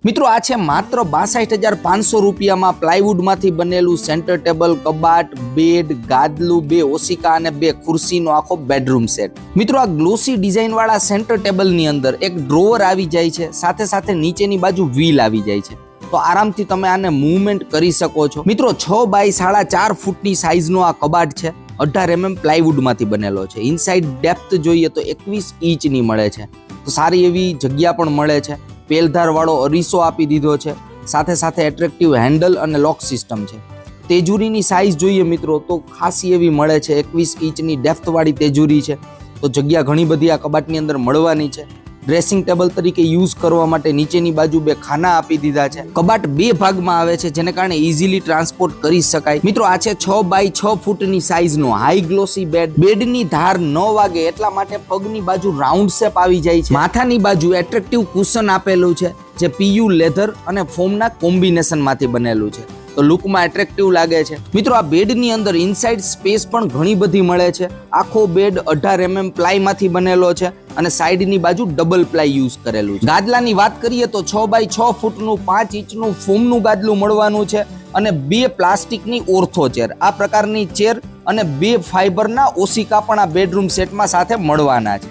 મિત્રો આ છે માત્ર 62,500 રૂપિયામાં પ્લાયવુડમાંથી બનેલું સેન્ટર ટેબલ, કબાટ, બેડ, ગાદલું, 2 ઓશિકા અને 2 ખુરશીનો આખો બેડરૂમ સેટ। મિત્રો આ ગ્લોસી ડિઝાઇન વાળા સેન્ટર ટેબલની અંદર એક ડ્રોવર આવી જાય છે, સાથે સાથે નીચેની બાજુ વ્હીલ આવી જાય છે, તો આરામથી તમે આને મૂવમેન્ટ કરી શકો છો। મિત્રો 6 બાય 4.5 ફૂટની સાઇઝનો આ કબાટ છે, 18 mm પ્લાયવુડમાંથી બનેલો છે। ઇનસાઇડ ડેપ્થ જોઈએ તો 21 ઇંચની મળે છે, તો સારી એવી જગ્યા પણ મળે છે। પેલધાર વાળો અરીસો આપી દીધો છે, સાથે સાથે એટ્રેક્ટિવ હેન્ડલ અને લોક સિસ્ટમ છે। તેજુરીની સાઇઝ જોઈએ મિત્રો તો ખાસી એવી મળે છે, 21 ઇંચની ડેપ્થ વાળી તેજુરી છે, તો જગ્યા ઘણી બધી આ કબાટની અંદર મળવાની છે। ડ્રેસિંગ ટેબલ તરીકે યુઝ કરવા માટે નીચેની બાજુ 2 ખાના આપી દીધા છે। કબાટ 2 ભાગમાં આવે છે, જેને કારણે ઇઝીલી ટ્રાન્સપોર્ટ કરી શકાય। મિત્રો આ છે 6 બાય 6 ફૂટની સાઇઝનો હાઈ ગ્લોસી બેડ। બેડની ધાર ન વાગે એટલા માટે પગની બાજુ રાઉન્ડ શેપ આવી જાય છે। માથાની બાજુ એટ્રેક્ટિવ કુશન આપેલું છે, જે પીયુ લેધર અને ફોમના કોમ્બિનેશનમાંથી બનેલું છે, તો લુકમાં એટ્રેક્ટિવ લાગે છે। મિત્રો આ બેડની અંદર ઇનસાઇડ સ્પેસ પણ ઘણી બધી મળે છે। આખો બેડ 18 mm પ્લાયમાંથી બનેલો છે અને સાઈડની બાજુ ડબલ પ્લાય યુઝ કરેલું છે। ગાદલાની વાત કરીએ તો 6 બાય 6 ફૂટનું 5 ઇંચનું ફોમનું ગાદલું મળવાનું છે અને 2 પ્લાસ્ટિકની ઓર્થો ચેર, આ પ્રકારની ચેર અને 2 ફાઈબરના ઓશિકા પણ આ બેડરૂમ સેટમાં સાથે મળવાના છે।